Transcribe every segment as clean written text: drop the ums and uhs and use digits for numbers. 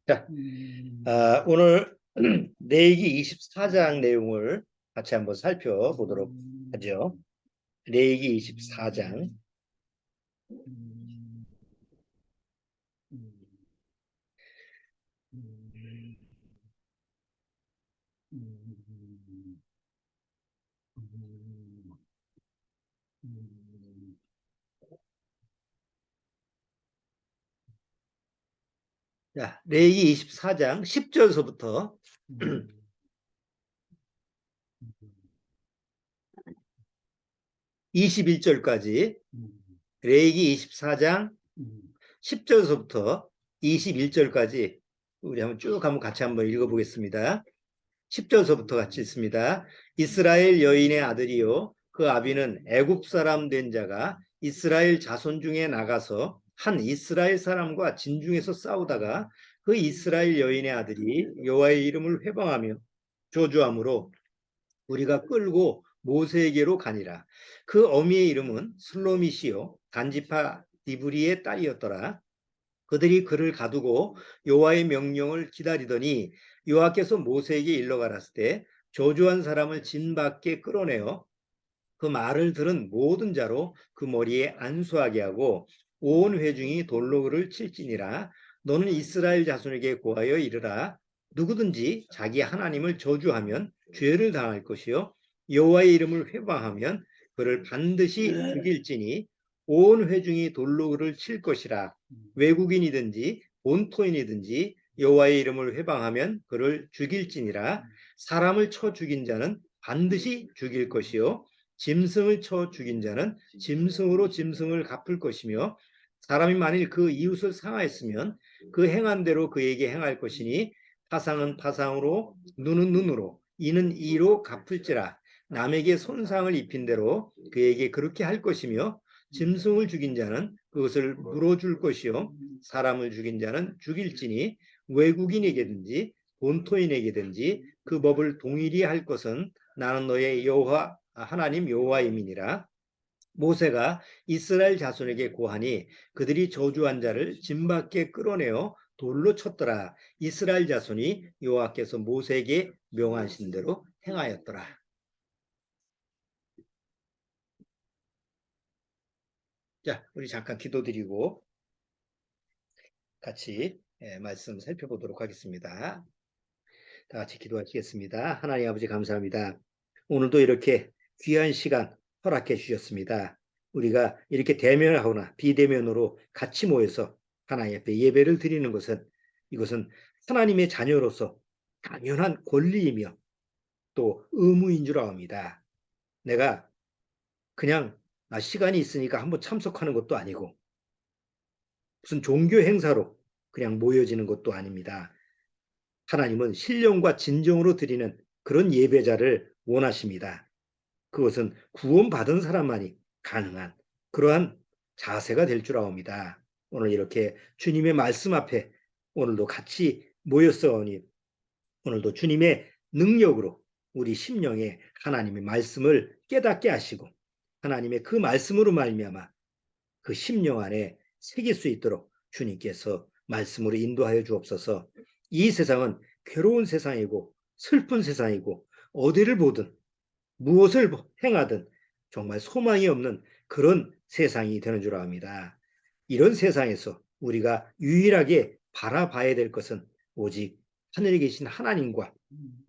자, 오늘 레위기 24장 내용을 같이 한번 살펴보도록 하죠. 레위기 24장. 자, 레위기 24장 10절서부터 21절까지 레위기 24장 10절서부터 21절까지 우리 한번 같이 한번 읽어보겠습니다. 10절서부터 같이 읽습니다. 이스라엘 여인의 아들이요 그 아비는 애굽 사람 된 자가 이스라엘 자손 중에 나가서 한 이스라엘 사람과 진중에서 싸우다가 그 이스라엘 여인의 아들이 여호와의 이름을 회방하며 저주함으로 우리가 끌고 모세에게로 가니라. 그 어미의 이름은 슬로미시요 단지파 디브리의 딸이었더라. 그들이 그를 가두고 여호와의 명령을 기다리더니 여호와께서 모세에게 일러 가라사대 때 저주한 사람을 진 밖에 끌어내어 그 말을 들은 모든 자로 그 머리에 안수하게 하고 온 회중이 돌로 그를 칠지니라. 너는 이스라엘 자손에게 고하여 이르라. 누구든지 자기 하나님을 저주하면 죄를 당할 것이요 여호와의 이름을 회방하면 그를 반드시 죽일지니 온 회중이 돌로 그를 칠 것이라. 외국인이든지 본토인이든지 여호와의 이름을 회방하면 그를 죽일지니라. 사람을 쳐 죽인 자는 반드시 죽일 것이요 짐승을 쳐 죽인 자는 짐승으로 짐승을 갚을 것이며 사람이 만일 그 이웃을 상하였으면 그 행한 대로 그에게 행할 것이니 파상은 파상으로 눈은 눈으로 이는 이로 갚을지라. 남에게 손상을 입힌 대로 그에게 그렇게 할 것이며 짐승을 죽인 자는 그것을 물어줄 것이요 사람을 죽인 자는 죽일지니 외국인에게든지 본토인에게든지 그 법을 동일히 할 것은 나는 너의 여호와 하나님 여호와임이니라. 모세가 이스라엘 자손에게 고하니 그들이 저주한 자를 진 밖에 끌어내어 돌로 쳤더라. 이스라엘 자손이 여호와께서 모세에게 명하신 대로 행하였더라. 자, 우리 잠깐 기도드리고 같이 말씀 살펴보도록 하겠습니다. 다 같이 기도하시겠습니다. 하나님 아버지 감사합니다. 오늘도 이렇게 귀한 시간 허락해 주셨습니다. 우리가 이렇게 대면하거나 비대면으로 같이 모여서 하나님 앞에 예배를 드리는 것은 이것은 하나님의 자녀로서 당연한 권리이며 또 의무인 줄 압니다. 내가 그냥 시간이 있으니까 한번 참석하는 것도 아니고 무슨 종교 행사로 그냥 모여지는 것도 아닙니다. 하나님은 신령과 진정으로 드리는 그런 예배자를 원하십니다. 그것은 구원받은 사람만이 가능한 그러한 자세가 될 줄 아옵니다. 오늘 이렇게 주님의 말씀 앞에 오늘도 같이 모였사오니 오늘도 주님의 능력으로 우리 심령에 하나님의 말씀을 깨닫게 하시고 하나님의 그 말씀으로 말미암아 그 심령 안에 새길 수 있도록 주님께서 말씀으로 인도하여 주옵소서. 이 세상은 괴로운 세상이고 슬픈 세상이고 어디를 보든 무엇을 행하든 정말 소망이 없는 그런 세상이 되는 줄 압니다. 이런 세상에서 우리가 유일하게 바라봐야 될 것은 오직 하늘에 계신 하나님과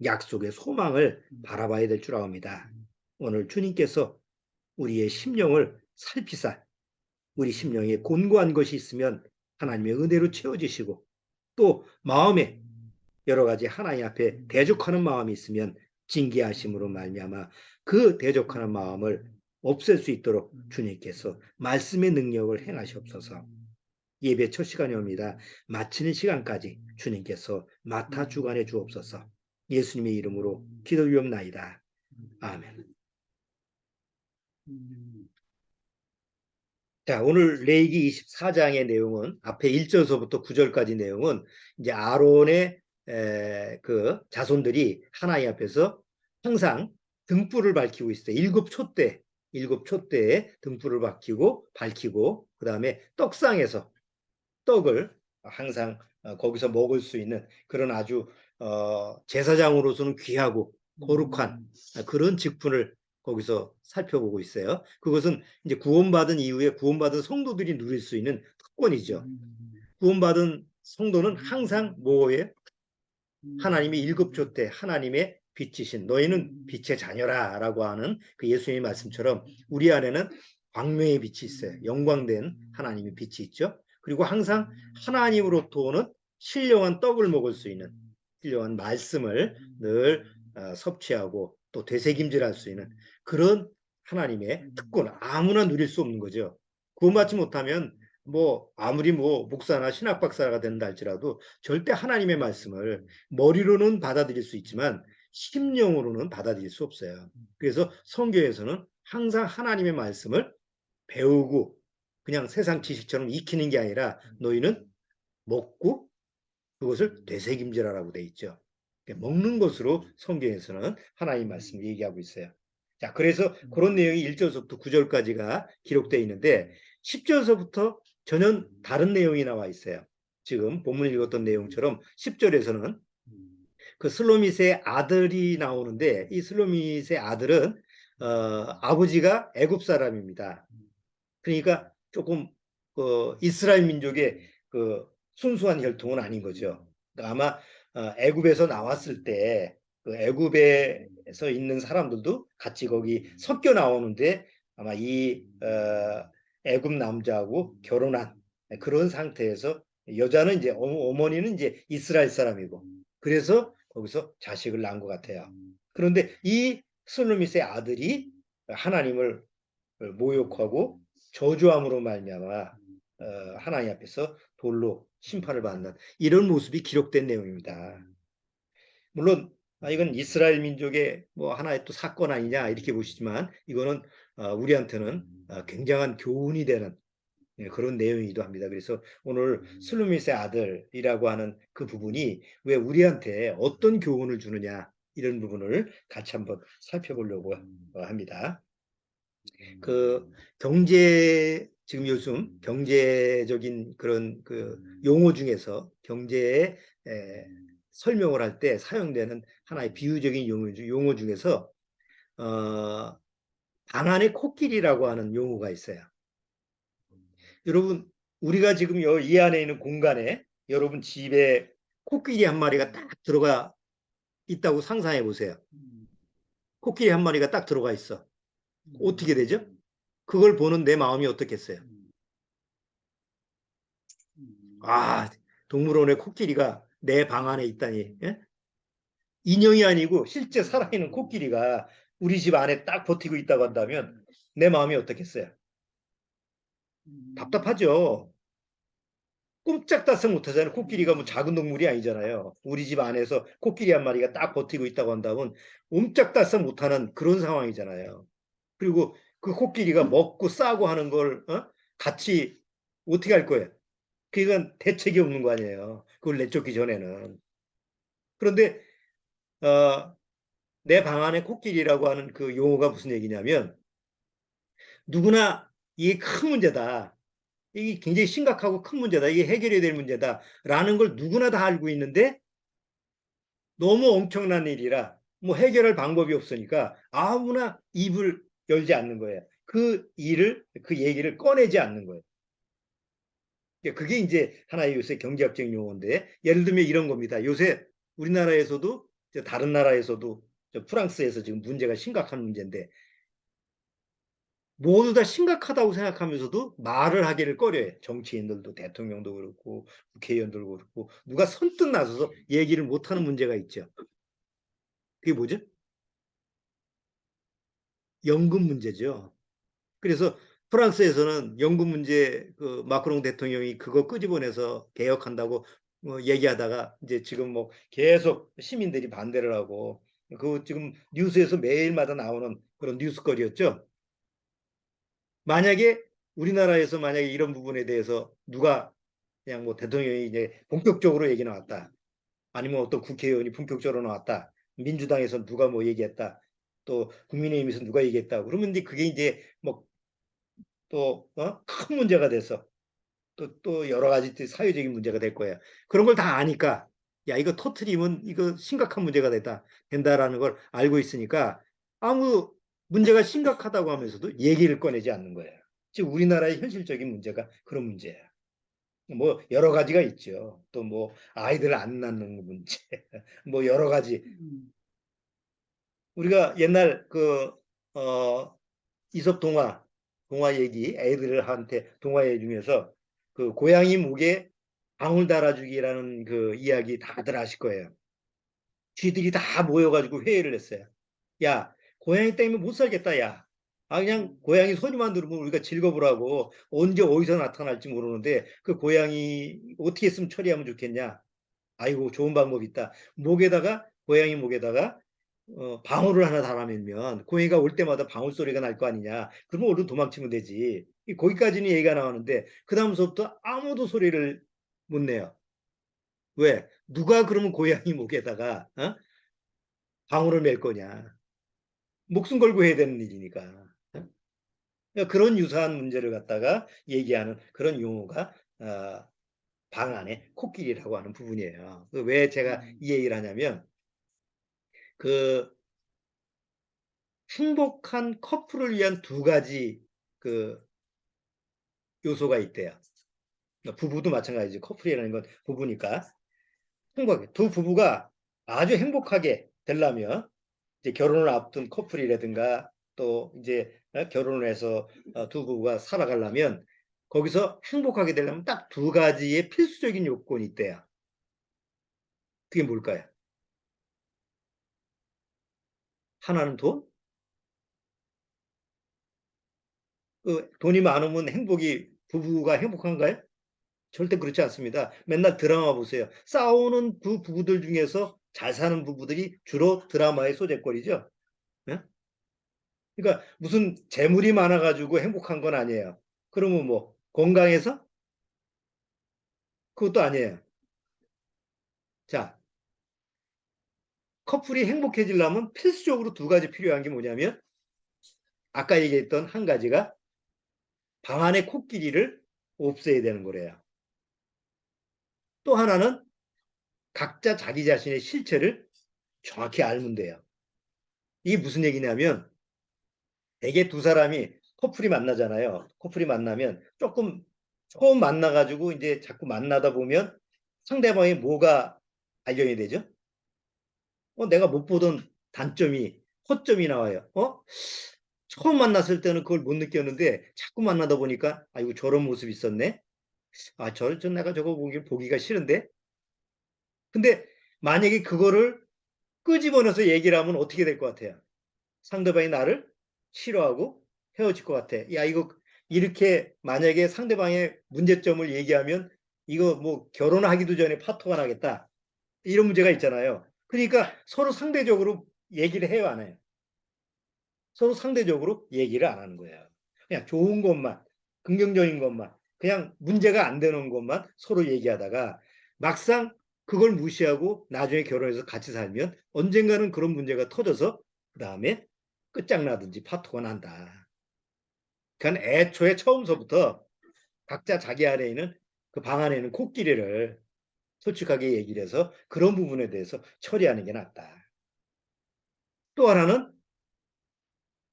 약속의 소망을 바라봐야 될 줄 압니다. 오늘 주님께서 우리의 심령을 살피사 우리 심령에 곤고한 것이 있으면 하나님의 은혜로 채워주시고 또 마음에 여러 가지 하나님 앞에 대적하는 마음이 있으면 징계하심으로 말미암아 그 대적하는 마음을 없앨 수 있도록 주님께서 말씀의 능력을 행하시옵소서. 예배 첫 시간이 옵니다. 마치는 시간까지 주님께서 맡아 주관해 주옵소서. 예수님의 이름으로 기도드리옵나이다. 아멘. 자, 오늘 레위기 24장의 내용은 앞에 1절서부터 9절까지 내용은 이제 아론의 그 자손들이 하나님 앞에서 항상 등불을 밝히고 있어요. 일곱 촛대에 등불을 밝히고 그 다음에 떡상에서 떡을 항상 거기서 먹을 수 있는 그런 아주 제사장으로서는 귀하고 거룩한 그런 직분을 거기서 살펴보고 있어요. 그것은 이제 구원받은 이후에 구원받은 성도들이 누릴 수 있는 특권이죠. 구원받은 성도는 항상 뭐예요? 하나님의 일곱조 때 하나님의 빛이신 너희는 빛의 자녀라 라고 하는 그 예수님의 말씀처럼 우리 안에는 광명의 빛이 있어요. 영광된 하나님의 빛이 있죠. 그리고 항상 하나님으로부터 오는 신령한 떡을 먹을 수 있는 신령한 말씀을 늘 섭취하고 또 되새김질할 수 있는 그런 하나님의 특권 아무나 누릴 수 없는 거죠. 구원받지 못하면 뭐 아무리 뭐 목사나 신학 박사가 된다 할지라도 절대 하나님의 말씀을 머리로는 받아들일 수 있지만 심령으로는 받아들일 수 없어요. 그래서 성경에서는 항상 하나님의 말씀을 배우고 그냥 세상 지식처럼 익히는 게 아니라 너희는 먹고 그것을 되새김질하라고 돼 있죠. 먹는 것으로 성경에서는 하나님 말씀을 얘기하고 있어요. 자, 그래서 그런 내용이 1절서부터 9절까지가 기록되어 있는데 10절서부터 전혀 다른 내용이 나와 있어요. 지금 본문 읽었던 내용처럼 10절에서는 그 슬로밋의 아들이 나오는데 이 슬로밋의 아들은 아버지가 애굽 사람입니다. 그러니까 조금 이스라엘 민족의 그 순수한 혈통은 아닌 거죠. 그러니까 아마 애굽에서 나왔을 때 그 애굽에서 있는 사람들도 같이 거기 섞여 나오는데 아마 이 애굽 남자하고 결혼한 그런 상태에서 여자는 이제 어머니는 이제 이스라엘 사람이고 그래서 거기서 자식을 낳은 것 같아요. 그런데 이 슬루밋의 아들이 하나님을 모욕하고 저주함으로 말미암아 하나님 앞에서 돌로 심판을 받는 이런 모습이 기록된 내용입니다. 물론 이건 이스라엘 민족의 뭐 하나의 또 사건 아니냐 이렇게 보시지만 이거는 우리한테는 굉장한 교훈이 되는 그런 내용이기도 합니다. 그래서 오늘 슬루밋의 아들이라고 하는 그 부분이 왜 우리한테 어떤 교훈을 주느냐 이런 부분을 같이 한번 살펴보려고 합니다. 그 지금 요즘 경제적인 그런 그 용어 중에서 경제에 설명을 할 때 사용되는 하나의 비유적인 용어 중에서 방 안의 코끼리라고 하는 용어가 있어요. 여러분 우리가 지금 이 안에 있는 공간에 여러분 집에 코끼리 한 마리가 딱 들어가 있다고 상상해 보세요. 코끼리 한 마리가 딱 들어가 있어. 어떻게 되죠? 그걸 보는 내 마음이 어떻겠어요? 아, 동물원에 코끼리가 내 방 안에 있다니. 예? 인형이 아니고 실제 살아있는 코끼리가 우리 집 안에 딱 버티고 있다고 한다면 내 마음이 어떻겠어요? 답답하죠. 꼼짝달싹 못하잖아요. 코끼리가 뭐 작은 동물이 아니잖아요. 우리 집 안에서 코끼리 한 마리가 딱 버티고 있다고 한다면 옴짝달싹 못하는 그런 상황이잖아요. 그리고 그 코끼리가 먹고 싸고 하는 걸 같이 어떻게 할 거예요? 그건 대책이 없는 거 아니에요. 그걸 내쫓기 전에는. 그런데 내 방 안에 코끼리라고 하는 그 용어가 무슨 얘기냐면 누구나 이게 큰 문제다. 이게 굉장히 심각하고 큰 문제다. 이게 해결해야 될 문제다라는 걸 누구나 다 알고 있는데 너무 엄청난 일이라 뭐 해결할 방법이 없으니까 아무나 입을 열지 않는 거예요. 그 얘기를 꺼내지 않는 거예요. 그게 이제 하나의 요새 경제학적 용어인데 예를 들면 이런 겁니다. 요새 우리나라에서도 다른 나라에서도 프랑스에서 지금 문제가 심각한 문제인데 모두 다 심각하다고 생각하면서도 말을 하기를 꺼려요. 정치인들도 대통령도 그렇고 국회의원들도 그렇고 누가 선뜻 나서서 얘기를 못하는 문제가 있죠. 그게 뭐죠? 연금 문제죠. 그래서 프랑스에서는 연금 문제 그 마크롱 대통령이 그거 끄집어내서 개혁한다고 얘기하다가 이제 지금 뭐 계속 시민들이 반대를 하고 그 지금 뉴스에서 매일마다 나오는 그런 뉴스거리였죠. 만약에 우리나라에서 만약에 이런 부분에 대해서 누가 그냥 뭐 대통령이 이제 본격적으로 얘기 나왔다. 아니면 어떤 국회의원이 본격적으로 나왔다. 민주당에서 누가 뭐 얘기했다. 또 국민의힘에서 누가 얘기했다. 그러면 이제 그게 이제 뭐 또 큰 문제가 돼서 또 여러 가지 사회적인 문제가 될 거예요. 그런 걸 다 아니까 야 이거 터트리면 이거 심각한 문제가 된다라는 걸 알고 있으니까 아무 문제가 심각하다고 하면서도 얘기를 꺼내지 않는 거예요. 지금 우리나라의 현실적인 문제가 그런 문제예요. 뭐 여러 가지가 있죠. 또 뭐 아이들 안 낳는 문제, 뭐 여러 가지. 우리가 옛날 이솝 동화 얘기, 애들한테 동화 얘기 중에서 그 고양이 목에 방울 달아주기라는 그 이야기 다들 아실 거예요. 쥐들이 다 모여가지고 회의를 했어요. 야, 고양이 때문에 못 살겠다, 야. 아, 그냥 고양이 소리만 들으면 우리가 즐거우라고 언제 어디서 나타날지 모르는데 그 고양이 어떻게 했으면 처리하면 좋겠냐. 아이고, 좋은 방법 있다. 고양이 목에다가 방울을 하나 달아매면 고양이가 올 때마다 방울 소리가 날 거 아니냐. 그러면 얼른 도망치면 되지. 거기까지는 얘기가 나오는데 그 다음서부터 아무도 소리를 못 내요. 왜? 누가 그러면 고양이 목에다가 방울을 맬 거냐. 목숨 걸고 해야 되는 일이니까. 그러니까 그런 유사한 문제를 갖다가 얘기하는 그런 용어가 방 안에 코끼리라고 하는 부분이에요. 왜 제가 이 얘기를 하냐면 그 행복한 커플을 위한 두 가지 그 요소가 있대요. 부부도 마찬가지지. 커플이라는 건 부부니까. 두 부부가 아주 행복하게 되려면 이제 결혼을 앞둔 커플이라든가 또 이제 결혼을 해서 두 부부가 살아가려면 거기서 행복하게 되려면 딱 두 가지의 필수적인 요건이 있대요. 그게 뭘까요? 하나는 돈? 그 돈이 많으면 부부가 행복한가요? 절대 그렇지 않습니다. 맨날 드라마 보세요. 싸우는 두 부부들 중에서 잘 사는 부부들이 주로 드라마의 소재거리죠. 예? 그러니까 무슨 재물이 많아가지고 행복한 건 아니에요. 그러면 뭐 건강해서? 그것도 아니에요. 자, 커플이 행복해지려면 필수적으로 두 가지 필요한 게 뭐냐면 아까 얘기했던 한 가지가 방 안의 코끼리를 없애야 되는 거래요. 또 하나는 각자 자기 자신의 실체를 정확히 알면 돼요. 이게 무슨 얘기냐면 대개 두 사람이 커플이 만나잖아요. 커플이 만나면 조금 처음 만나가지고 이제 자꾸 만나다 보면 상대방이 뭐가 발견이 되죠? 내가 못 보던 허점이 나와요. 처음 만났을 때는 그걸 못 느꼈는데 자꾸 만나다 보니까 아이고 저런 모습이 있었네. 내가 저거 보기가 싫은데. 근데 만약에 그거를 끄집어내서 얘기를 하면 어떻게 될 것 같아요? 상대방이 나를 싫어하고 헤어질 것 같아. 야, 이거 이렇게 만약에 상대방의 문제점을 얘기하면 이거 뭐 결혼하기도 전에 파토가 나겠다. 이런 문제가 있잖아요. 그러니까 서로 상대적으로 얘기를 해요, 안 해요? 서로 상대적으로 얘기를 안 하는 거예요. 그냥 좋은 것만, 긍정적인 것만, 그냥 문제가 안 되는 것만 서로 얘기하다가 막상 그걸 무시하고 나중에 결혼해서 같이 살면 언젠가는 그런 문제가 터져서 그 다음에 끝장나든지 파토가 난다. 그러니까 애초에 처음서부터 각자 자기 안에 있는 그 방 안에 있는 코끼리를 솔직하게 얘기를 해서 그런 부분에 대해서 처리하는 게 낫다. 또 하나는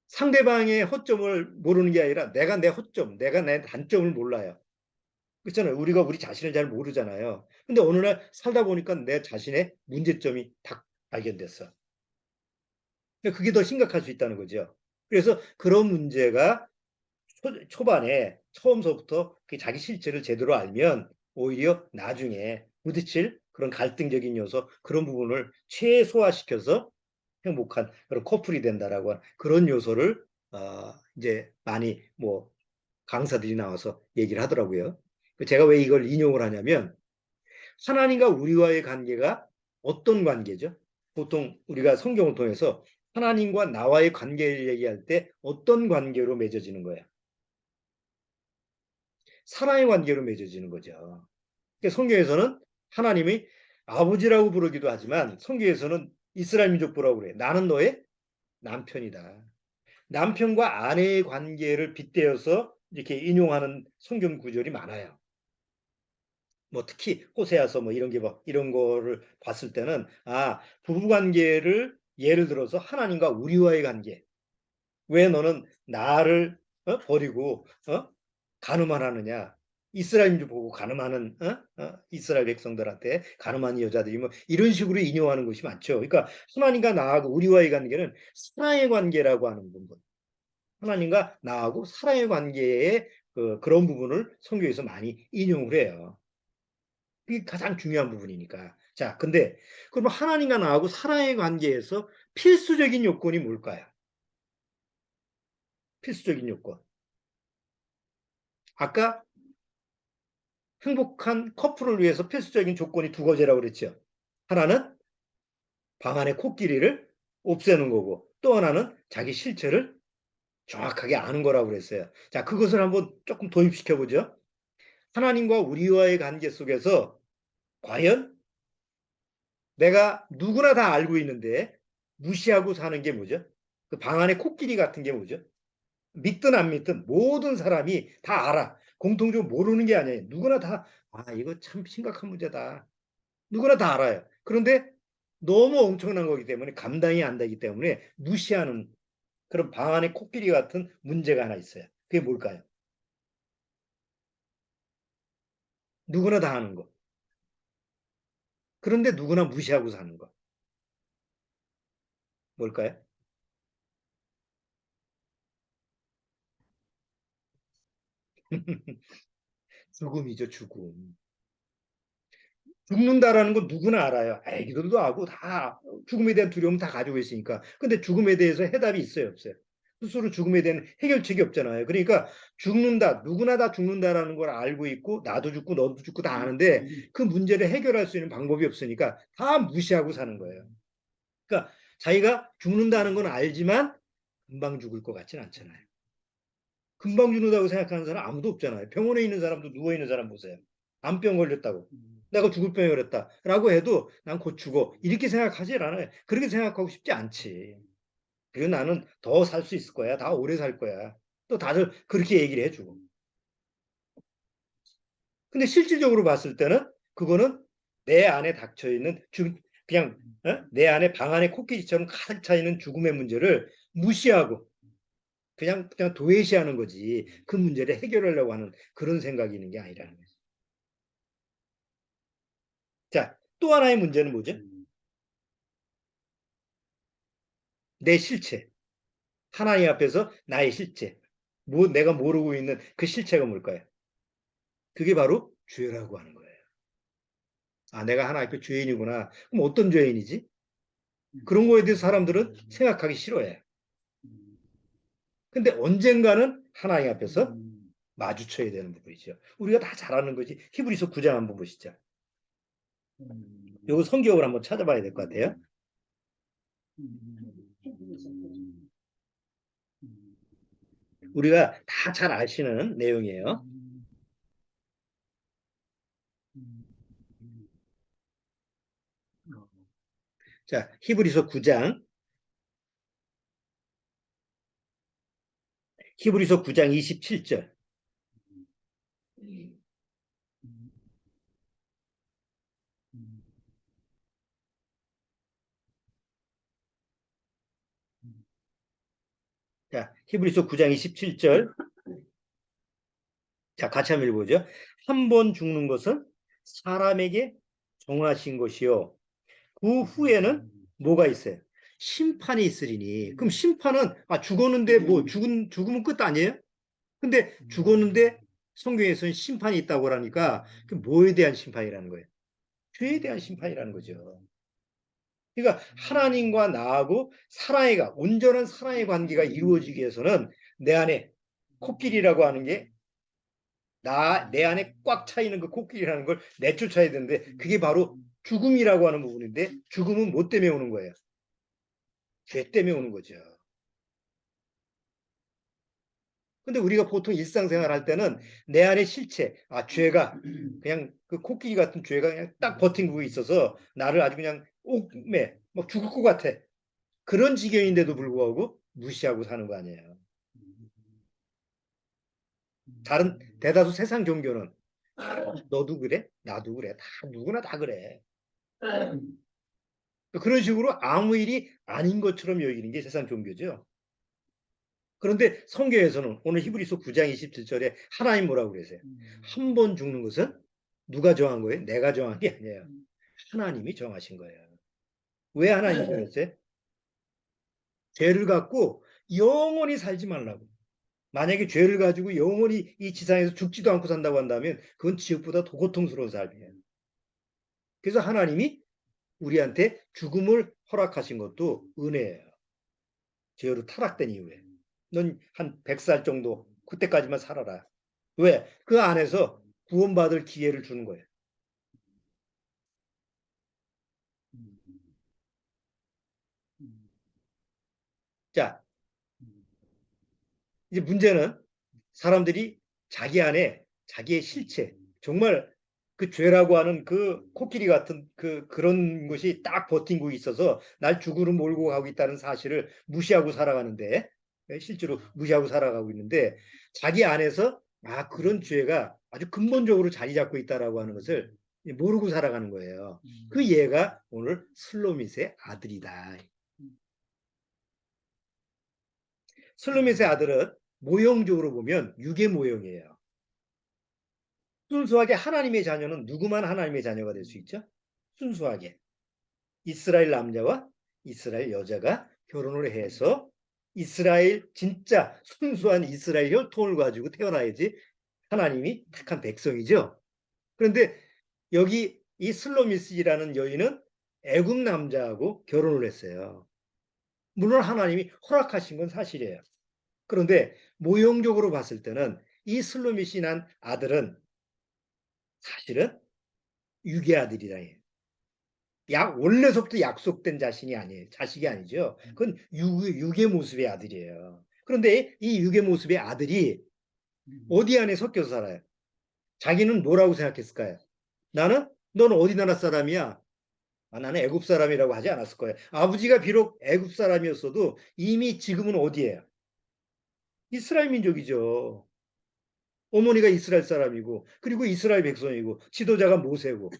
상대방의 허점을 모르는 게 아니라 내가 내 허점, 내가 내 단점을 몰라요. 그렇잖아요. 우리가 우리 자신을 잘 모르잖아요. 근데 어느 날 살다 보니까 내 자신의 문제점이 딱 발견됐어. 그게 더 심각할 수 있다는 거죠. 그래서 그런 문제가 초반에 처음서부터 자기 실체를 제대로 알면 오히려 나중에 부딪힐 그런 갈등적인 요소 그런 부분을 최소화시켜서 행복한 그런 커플이 된다라고 하는 그런 요소를 이제 많이 뭐 강사들이 나와서 얘기를 하더라고요. 제가 왜 이걸 인용을 하냐면 하나님과 우리와의 관계가 어떤 관계죠? 보통 우리가 성경을 통해서 하나님과 나와의 관계를 얘기할 때 어떤 관계로 맺어지는 거예요? 사랑의 관계로 맺어지는 거죠. 그러니까 성경에서는 하나님이 아버지라고 부르기도 하지만 성경에서는 이스라엘 민족부라고 그래. 나는 너의 남편이다. 남편과 아내의 관계를 빗대어서 이렇게 인용하는 성경 구절이 많아요. 뭐 특히 호세아서 뭐 이런 게 뭐 이런 거를 봤을 때는 부부 관계를 예를 들어서 하나님과 우리와의 관계. 왜 너는 나를 버리고 간음을 하느냐? 이스라엘 줄 보고 간음하는 이스라엘 백성들한테 간음하는 여자들이 뭐 이런 식으로 인용하는 것이 많죠. 그러니까 하나님과 나하고 우리와의 관계는 사랑의 관계라고 하는 부분. 하나님과 나하고 사랑의 관계의 그런 부분을 성경에서 많이 인용을 해요. 그게 가장 중요한 부분이니까. 자, 근데 그럼 하나님과 나하고 사랑의 관계에서 필수적인 요건이 뭘까요? 필수적인 요건. 아까 행복한 커플을 위해서 필수적인 조건이 두 가지라고 그랬죠. 하나는 방 안의 코끼리를 없애는 거고 또 하나는 자기 실체를 정확하게 아는 거라고 그랬어요. 자, 그것을 한번 조금 도입시켜 보죠. 하나님과 우리와의 관계 속에서 과연 내가 누구나 다 알고 있는데 무시하고 사는 게 뭐죠? 그 방 안의 코끼리 같은 게 뭐죠? 믿든 안 믿든 모든 사람이 다 알아. 공통적으로 모르는 게 아니에요. 누구나 다, 이거 참 심각한 문제다. 누구나 다 알아요. 그런데 너무 엄청난 거기 때문에 감당이 안 되기 때문에 무시하는 그런 방 안의 코끼리 같은 문제가 하나 있어요. 그게 뭘까요? 누구나 다 아는 거. 그런데 누구나 무시하고 사는 거. 뭘까요? 죽음이죠, 죽음. 죽는다라는 건 누구나 알아요. 애기들도 알고 다 죽음에 대한 두려움 다 가지고 있으니까. 근데 죽음에 대해서 해답이 있어요, 없어요? 스스로 죽음에 대한 해결책이 없잖아요. 그러니까 죽는다, 누구나 다 죽는다라는 걸 알고 있고 나도 죽고 너도 죽고 다 아는데 그 문제를 해결할 수 있는 방법이 없으니까 다 무시하고 사는 거예요. 그러니까 자기가 죽는다는 건 알지만 금방 죽을 것 같지는 않잖아요. 금방 죽는다고 생각하는 사람 아무도 없잖아요. 병원에 있는 사람도 누워있는 사람 보세요. 암병 걸렸다고. 내가 죽을 병이 걸렸다라고 해도 난 곧 죽어. 이렇게 생각하지 않아요. 그렇게 생각하고 싶지 않지. 그리고 나는 더 살 수 있을 거야. 다 오래 살 거야. 또 다들 그렇게 얘기를 해주고. 근데 실질적으로 봤을 때는 그거는 내 안에 닥쳐 있는 그냥 내 안에 방 안에 코끼리처럼 가득 차 있는 죽음의 문제를 무시하고 그냥 도외시하는 거지. 그 문제를 해결하려고 하는 그런 생각이 있는 게 아니라는 거지. 자, 또 하나의 문제는 뭐죠? 내 실체. 하나님 앞에서 나의 실체. 내가 모르고 있는 그 실체가 뭘까요? 그게 바로 죄라고 하는 거예요. 내가 하나님 앞에 죄인이구나. 그럼 어떤 죄인이지? 그런 거에 대해서 사람들은 생각하기 싫어해. 근데 언젠가는 하나님 앞에서 마주쳐야 되는 부분이죠. 우리가 다 잘 아는 거지. 히브리서 9장 한번 보시죠. 이거 성경을 한번 찾아봐야 될 것 같아요. 우리가 다 잘 아시는 내용이에요. 자, 히브리서 9장 27절. 자, 히브리서 9장 27절. 자, 같이 한번 읽어보죠. 한 번 죽는 것은 사람에게 정하신 것이요. 그 후에는 뭐가 있어요? 심판이 있으리니. 그럼 심판은 죽었는데 뭐 죽으면 끝 아니에요? 근데 죽었는데 성경에서는 심판이 있다고 하니까 그 뭐에 대한 심판이라는 거예요? 죄에 대한 심판이라는 거죠. 그러니까 하나님과 나하고 온전한 사랑의 관계가 이루어지기 위해서는 내 안에 코끼리라고 하는 게 내 안에 꽉 차 있는 그 코끼리라는 걸 내쫓아야 되는데 그게 바로 죽음이라고 하는 부분인데 죽음은 뭐 때문에 오는 거예요? 죄 때문에 오는 거죠. 근데 우리가 보통 일상생활 할 때는 내 안에 실체, 죄가 그냥 그 코끼리 같은 죄가 그냥 딱 버틴고 있어서 나를 아주 그냥 옥매, 막 죽을 것 같아. 그런 지경인데도 불구하고 무시하고 사는 거 아니에요. 다른 대다수 세상 종교는 너도 그래? 나도 그래. 다 누구나 다 그래. 그런 식으로 아무 일이 아닌 것처럼 여기는 게 세상 종교죠. 그런데 성경에서는 오늘 히브리서 9장 27절에 하나님 뭐라고 그러세요? 한 번 죽는 것은 누가 정한 거예요? 내가 정한 게 아니에요. 하나님이 정하신 거예요. 왜 하나님이 정했어요? 죄를 갖고 영원히 살지 말라고. 만약에 죄를 가지고 영원히 이 지상에서 죽지도 않고 산다고 한다면 그건 지옥보다 더 고통스러운 삶이에요. 그래서 하나님이 우리한테 죽음을 허락하신 것도 은혜예요. 죄로 타락된 이후에. 넌 한 100살 정도 그때까지만 살아라. 왜? 그 안에서 구원받을 기회를 주는 거예요. 자, 이제 문제는 사람들이 자기 안에 자기의 실체, 정말 그 죄라고 하는 그 코끼리 같은 그런 것이 딱 버틴고 있어서 날 죽으로 몰고 가고 있다는 사실을 무시하고 살아가는데, 실제로 무시하고 살아가고 있는데, 자기 안에서 그런 죄가 아주 근본적으로 자리 잡고 있다라고 하는 것을 모르고 살아가는 거예요. 그 얘가 오늘 슬로밋의 아들이다. 슬로밋의 아들은 모형적으로 보면 육의 모형이에요. 순수하게 하나님의 자녀는 누구만 하나님의 자녀가 될 수 있죠? 순수하게. 이스라엘 남자와 이스라엘 여자가 결혼을 해서 이스라엘 진짜 순수한 이스라엘 혈통을 가지고 태어나야지 하나님이 택한 백성이죠. 그런데 여기 이 슬로미스라는 여인은 애굽 남자하고 결혼을 했어요. 물론 하나님이 허락하신 건 사실이에요. 그런데 모형적으로 봤을 때는 이 슬로밋이 난 아들은 사실은 육의 아들이라 해요. 원래서부터 약속된 자신이 아니에요. 자식이 아니죠. 그건 육의 모습의 아들이에요. 그런데 이 육의 모습의 아들이 어디 안에 섞여서 살아요? 자기는 뭐라고 생각했을까요? 너는 어디 나라 사람이야? 나는 애굽 사람이라고 하지 않았을 거예요. 아버지가 비록 애굽 사람이었어도 이미 지금은 어디예요? 이스라엘 민족이죠. 어머니가 이스라엘 사람이고 그리고 이스라엘 백성이고 지도자가 모세고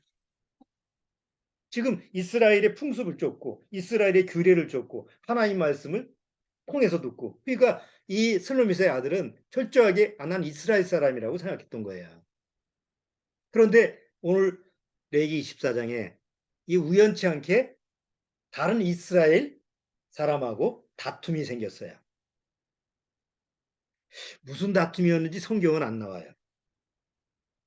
지금 이스라엘의 풍습을 쫓고 이스라엘의 규례를 쫓고 하나님 말씀을 통해서 듣고 그러니까 이 슬로미스의 아들은 철저하게 난 이스라엘 사람이라고 생각했던 거예요. 그런데 오늘 레기 24장에 이 우연치 않게 다른 이스라엘 사람하고 다툼이 생겼어요. 무슨 다툼이었는지 성경은 안 나와요.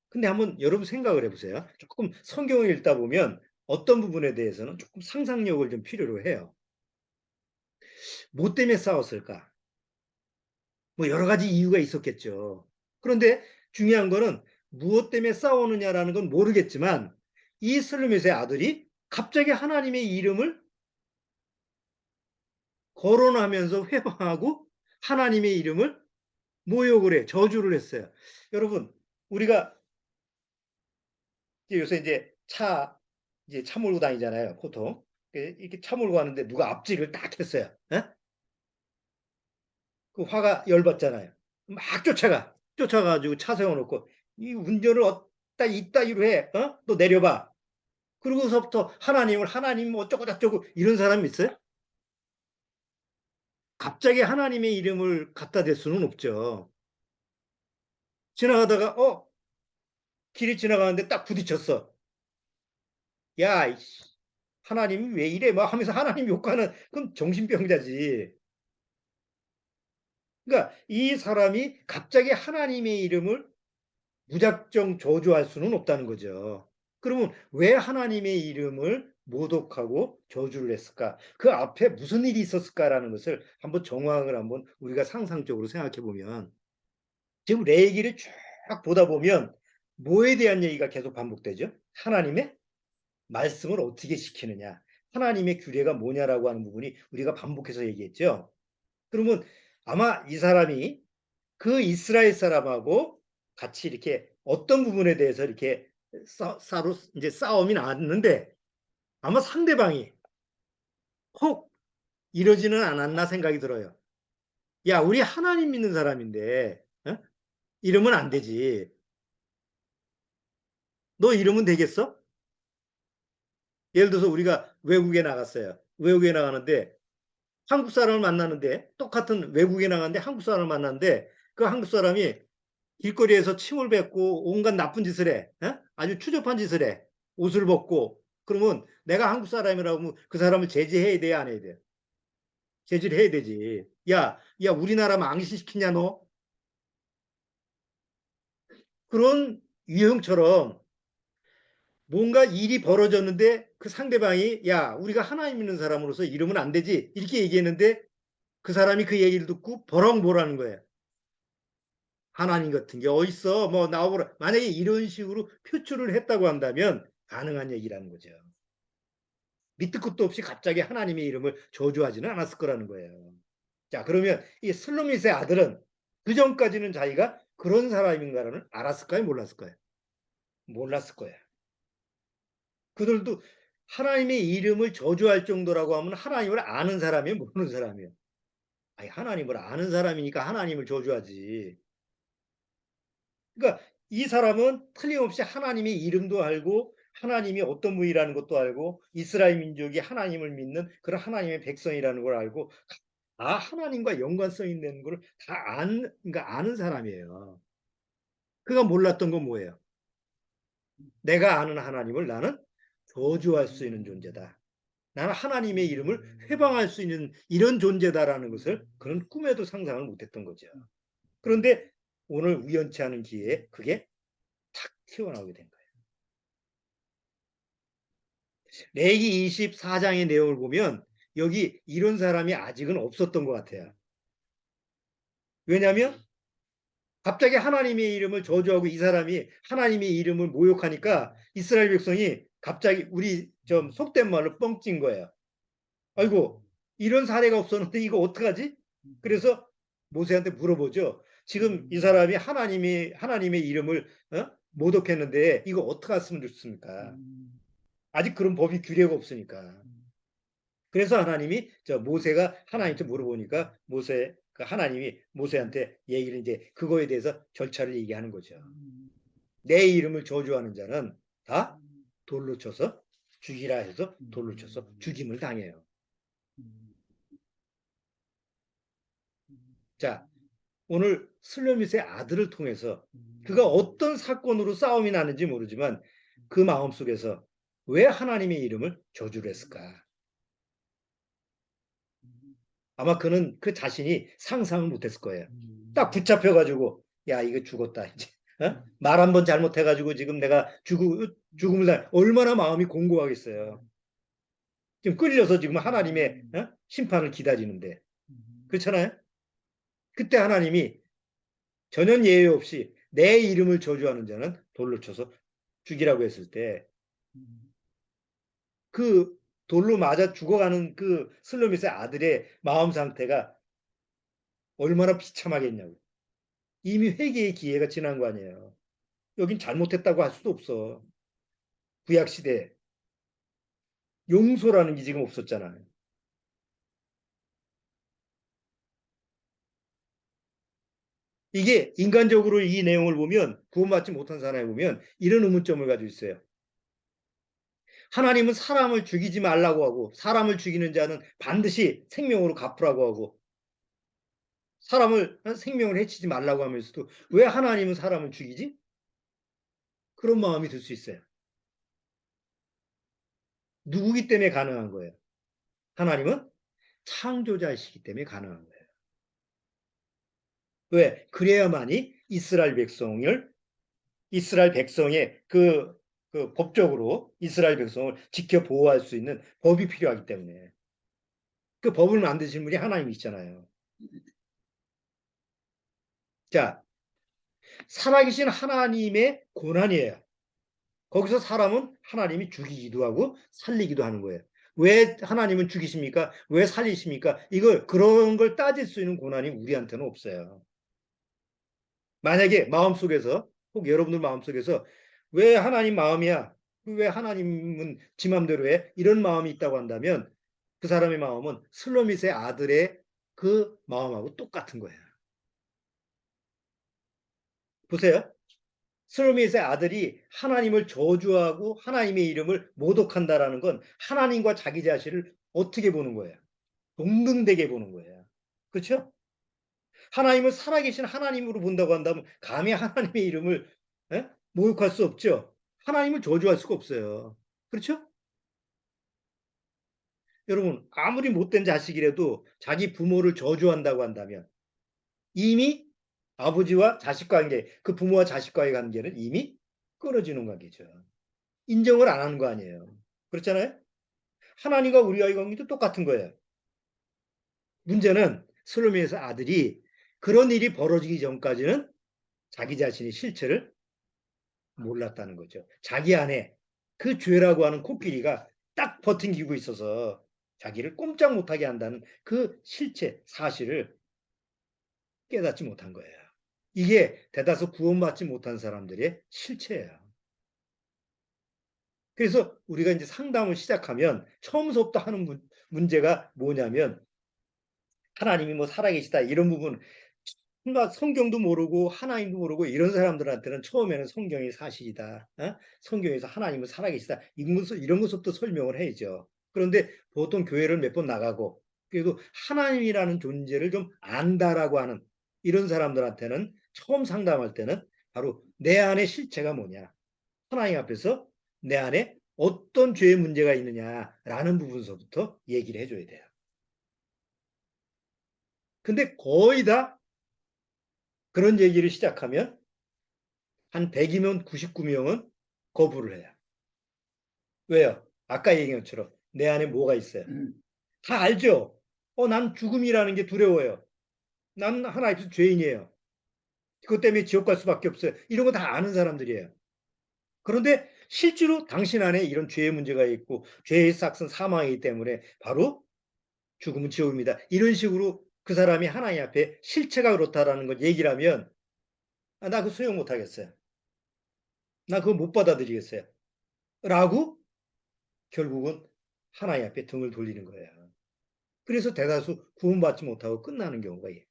근데 한번 여러분 생각을 해보세요. 조금 성경을 읽다 보면 어떤 부분에 대해서는 조금 상상력을 좀 필요로 해요. 뭐 때문에 싸웠을까? 뭐 여러 가지 이유가 있었겠죠. 그런데 중요한 거는 무엇 때문에 싸우느냐라는 건 모르겠지만 이 슬루밋의 아들이 갑자기 하나님의 이름을 거론하면서 회방하고 하나님의 이름을 모욕을 해, 저주를 했어요. 여러분, 우리가 요새 이제 차 몰고 다니잖아요, 보통. 이렇게 차 몰고 가는데 누가 앞질을 딱 했어요. 에? 그 화가 열받잖아요. 막 쫓아가가지고 차 세워놓고 이 운전을 이따위로 해. 너 내려봐. 그러고서부터 하나님 어쩌고 저쩌고 이런 사람이 있어요? 갑자기 하나님의 이름을 갖다 댈 수는 없죠. 지나가다가 길이 지나가는데 딱 부딪혔어. 야, 하나님이 왜 이래? 막 하면서 하나님 욕하는 그건 정신병자지. 그러니까 이 사람이 갑자기 하나님의 이름을 무작정 저주할 수는 없다는 거죠. 그러면 왜 하나님의 이름을 모독하고 저주를 했을까? 그 앞에 무슨 일이 있었을까라는 것을 한번 정황을 한번 우리가 상상적으로 생각해 보면 지금 레위기를 쭉 보다 보면 뭐에 대한 얘기가 계속 반복되죠? 하나님의 말씀을 어떻게 지키느냐, 하나님의 규례가 뭐냐라고 하는 부분이 우리가 반복해서 얘기했죠. 그러면 아마 이 사람이 그 이스라엘 사람하고 같이 이렇게 어떤 부분에 대해서 이렇게 이제 싸움이 나왔는데 아마 상대방이 혹 이러지는 않았나 생각이 들어요. 야, 우리 하나님 믿는 사람인데 이러면 안 되지. 너 이러면 되겠어? 예를 들어서 우리가 외국에 나갔어요. 외국에 나가는데 한국 사람을 만나는데 똑같은 외국에 나갔는데 한국 사람을 만났는데 그 한국 사람이 길거리에서 침을 뱉고 온갖 나쁜 짓을 해. 어? 아주 추접한 짓을 해. 옷을 벗고. 그러면 내가 한국 사람이라고 하면 그 사람을 제지해야 돼, 안 해야 돼? 제지를 해야 되지. 야, 우리나라 망신시키냐, 너? 그런 유형처럼 뭔가 일이 벌어졌는데 그 상대방이 야, 우리가 하나님 믿는 사람으로서 이러면 안 되지. 이렇게 얘기했는데 그 사람이 그 얘기를 듣고 버렁보라는 거예요. 하나님 같은 게 어딨어? 뭐 나오라. 만약에 이런 식으로 표출을 했다고 한다면 가능한 얘기라는 거죠. 밑도 끝도 없이 갑자기 하나님의 이름을 저주하지는 않았을 거라는 거예요. 자, 그러면 이 슬로미스의 아들은 그 전까지는 자기가 그런 사람인가를 알았을까요? 몰랐을까요? 몰랐을 거예요. 그들도 하나님의 이름을 저주할 정도라고 하면 하나님을 아는 사람이에요? 모르는 사람이에요? 아니, 하나님을 아는 사람이니까 하나님을 저주하지. 그러니까 이 사람은 틀림없이 하나님의 이름도 알고 하나님이 어떤 분이라는 것도 알고 이스라엘 민족이 하나님을 믿는 그런 하나님의 백성이라는 걸 알고 다 하나님과 연관성 있는 걸 다 그러니까 아는 사람이에요. 그가 몰랐던 건 뭐예요? 내가 아는 하나님을 나는 저주할 수 있는 존재다. 나는 하나님의 이름을 회방할 수 있는 이런 존재다라는 것을 그런 꿈에도 상상을 못했던 거죠. 그런데 오늘 우연치 않은 기회에 그게 탁 튀어나오게 된 거예요. 레기 24장의 내용을 보면 여기 이런 사람이 아직은 없었던 것 같아요. 왜냐하면 갑자기 하나님의 이름을 저주하고 이 사람이 하나님의 이름을 모욕하니까 이스라엘 백성이 갑자기 우리 좀 속된 말로 뻥찐 거예요. 아이고, 이런 사례가 없었는데 이거 어떡하지? 그래서 모세한테 물어보죠. 지금 이 사람이 하나님의 이름을 모독했는데 이거 어떻게 했으면 좋습니까? 아직 그런 법이 규례가 없으니까. 그래서 하나님이 모세가 하나님한테 물어보니까 하나님이 모세한테 얘기를 이제 그거에 대해서 절차를 얘기하는 거죠. 내 이름을 저주하는 자는 다 돌로 쳐서 죽이라 해서 돌로 쳐서 죽임을 당해요. 자, 오늘 슬로밋의 아들을 통해서 그가 어떤 사건으로 싸움이 나는지 모르지만 그 마음속에서 왜 하나님의 이름을 저주를 했을까? 아마 그는 그 자신이 상상을 못했을 거예요. 딱 붙잡혀가지고 야 이거 죽었다 이제 어? 말 한 번 잘못해가지고 지금 내가 죽음을 당 얼마나 마음이 공고하겠어요. 지금 끌려서 지금 하나님의 심판을 기다리는데 그렇잖아요. 그때 하나님이 전혀 예외 없이 내 이름을 저주하는 자는 돌로 쳐서 죽이라고 했을 때 그 돌로 맞아 죽어가는 그 슬로밋의 아들의 마음 상태가 얼마나 비참하겠냐고. 이미 회개의 기회가 지난 거 아니에요. 여긴 잘못했다고 할 수도 없어. 구약시대 용서라는 게 지금 없었잖아요. 이게 인간적으로 이 내용을 보면 구원받지 못한 사람을 보면 이런 의문점을 가지고 있어요. 하나님은 사람을 죽이지 말라고 하고 사람을 죽이는 자는 반드시 생명으로 갚으라고 하고 사람을 생명을 해치지 말라고 하면서도 왜 하나님은 사람을 죽이지? 그런 마음이 들 수 있어요. 누구기 때문에 가능한 거예요? 하나님은 창조자이시기 때문에 가능한 거예요. 왜? 그래야만이 이스라엘 백성의 그 법적으로 이스라엘 백성을 지켜 보호할 수 있는 법이 필요하기 때문에 그 법을 만드신 분이 하나님이시잖아요. 자, 살아계신 하나님의 고난이에요. 거기서 사람은 하나님이 죽이기도 하고 살리기도 하는 거예요. 왜 하나님은 죽이십니까? 왜 살리십니까? 그런 걸 따질 수 있는 고난이 우리한테는 없어요. 만약에 마음속에서 혹 여러분들 마음속에서 왜 하나님 마음이야? 왜 하나님은 지 맘대로 해? 이런 마음이 있다고 한다면 그 사람의 마음은 슬로밋의 아들의 그 마음하고 똑같은 거예요. 보세요. 슬로미스의 아들이 하나님을 저주하고 하나님의 이름을 모독한다라는 건 하나님과 자기 자신을 어떻게 보는 거예요? 동등되게 보는 거예요. 그렇죠? 하나님을 살아계신 하나님으로 본다고 한다면 감히 하나님의 이름을 모욕할 수 없죠. 하나님을 저주할 수가 없어요. 그렇죠? 여러분 아무리 못된 자식이라도 자기 부모를 저주한다고 한다면 이미 아버지와 자식 관계, 그 부모와 자식과의 관계는 이미 끊어지는 관계죠. 인정을 안 하는 거 아니에요. 그렇잖아요? 하나님과 우리와의 관계도 똑같은 거예요. 문제는 슬로미에서 아들이 그런 일이 벌어지기 전까지는 자기 자신의 실체를 몰랐다는 거죠. 자기 안에 그 죄라고 하는 코끼리가 딱 버팅기고 있어서 자기를 꼼짝 못하게 한다는 그 실체, 사실을 깨닫지 못한 거예요. 이게 대다수 구원받지 못한 사람들의 실체예요. 그래서 우리가 이제 상담을 시작하면 처음부터 하는 문제가 뭐냐면 하나님이 뭐 살아계시다 이런 부분 성경도 모르고 하나님도 모르고 이런 사람들한테는 처음에는 성경이 사실이다. 성경에서 하나님은 살아계시다. 이런 것부터 설명을 해야죠. 그런데 보통 교회를 몇 번 나가고 그래도 하나님이라는 존재를 좀 안다라고 하는 이런 사람들한테는 처음 상담할 때는 바로 내 안의 실체가 뭐냐. 하나님 앞에서 내 안에 어떤 죄의 문제가 있느냐라는 부분서부터 얘기를 해줘야 돼요. 근데 거의 다 그런 얘기를 시작하면 한 100이면 99명은 거부를 해요. 왜요? 아까 얘기한 것처럼 내 안에 뭐가 있어요? 다 알죠? 난 죽음이라는 게 두려워요. 난 하나님께서 죄인이에요. 그것 때문에 지옥 갈 수밖에 없어요. 이런 거 다 아는 사람들이에요. 그런데 실제로 당신 안에 이런 죄의 문제가 있고 죄의 싹은 사망이기 때문에 바로 죽음은 지옥입니다. 이런 식으로 그 사람이 하나님 앞에 실체가 그렇다라는 걸 얘기를 하면 나 그거 수용 못 하겠어요. 나 그거 못 받아들이겠어요. 라고 결국은 하나님 앞에 등을 돌리는 거예요. 그래서 대다수 구원받지 못하고 끝나는 경우가 있어요.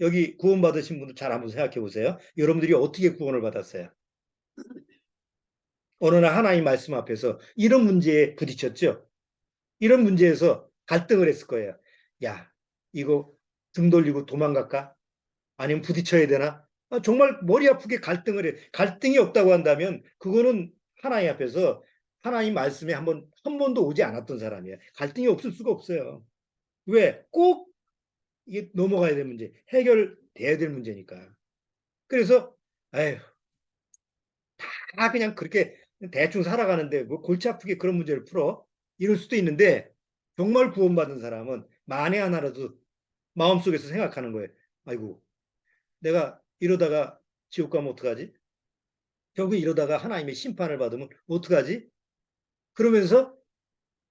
여기 구원받으신 분들 잘 한번 생각해 보세요. 여러분들이 어떻게 구원을 받았어요? 어느 날 하나님 말씀 앞에서 이런 문제에 부딪혔죠. 이런 문제에서 갈등을 했을 거예요. 야, 이거 등 돌리고 도망갈까? 아니면 부딪혀야 되나? 정말 머리 아프게 갈등을 해. 갈등이 없다고 한다면 그거는 하나님 앞에서 하나님 말씀에 한 번도 오지 않았던 사람이에요. 갈등이 없을 수가 없어요. 왜? 꼭 이게 넘어가야 될 문제, 해결돼야 될 문제니까. 그래서 에휴, 다 그냥 그렇게 대충 살아가는데 뭐 골치 아프게 그런 문제를 풀어? 이럴 수도 있는데 정말 구원받은 사람은 만에 하나라도 마음속에서 생각하는 거예요. 아이고, 내가 이러다가 지옥 가면 어떡하지? 결국 이러다가 하나님의 심판을 받으면 어떡하지? 그러면서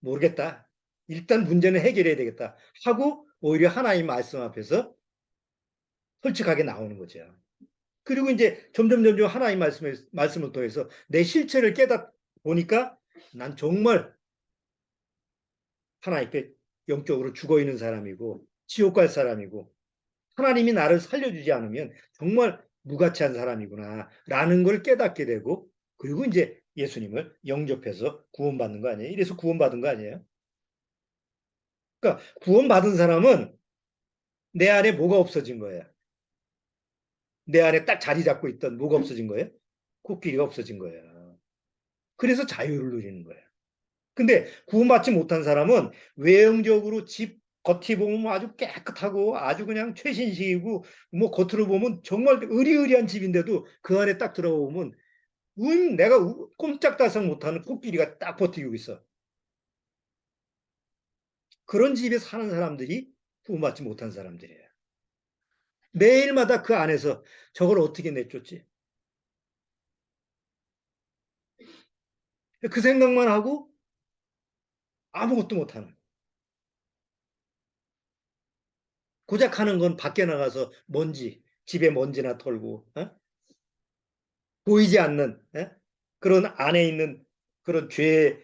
모르겠다. 일단 문제는 해결해야 되겠다. 하고 오히려 하나님 말씀 앞에서 솔직하게 나오는 거죠. 그리고 이제 점점 하나님 말씀을 통해서 내 실체를 깨닫 보니까 난 정말 하나님께 영적으로 죽어 있는 사람이고 지옥 갈 사람이고 하나님이 나를 살려주지 않으면 정말 무가치한 사람이구나 라는 걸 깨닫게 되고 그리고 이제 예수님을 영접해서 구원받는 거 아니에요? 이래서 구원받은 거 아니에요? 그러니까 구원받은 사람은 내 안에 뭐가 없어진 거예요? 내 안에 딱 자리 잡고 있던 뭐가 없어진 거예요? 코끼리가 없어진 거예요. 그래서 자유를 누리는 거예요. 근데 구원받지 못한 사람은 외형적으로 집 겉이 보면 아주 깨끗하고 아주 그냥 최신식이고 뭐 겉으로 보면 정말 으리으리한 집인데도 그 안에 딱 들어보면 내가 꼼짝달싹 못하는 코끼리가 딱 버티고 있어. 그런 집에 사는 사람들이 구원받지 못한 사람들이에요. 매일마다 그 안에서 저걸 어떻게 내쫓지? 그 생각만 하고 아무것도 못하는. 고작 하는 건 밖에 나가서 먼지, 집에 먼지나 털고 보이지 않는 그런 안에 있는 그런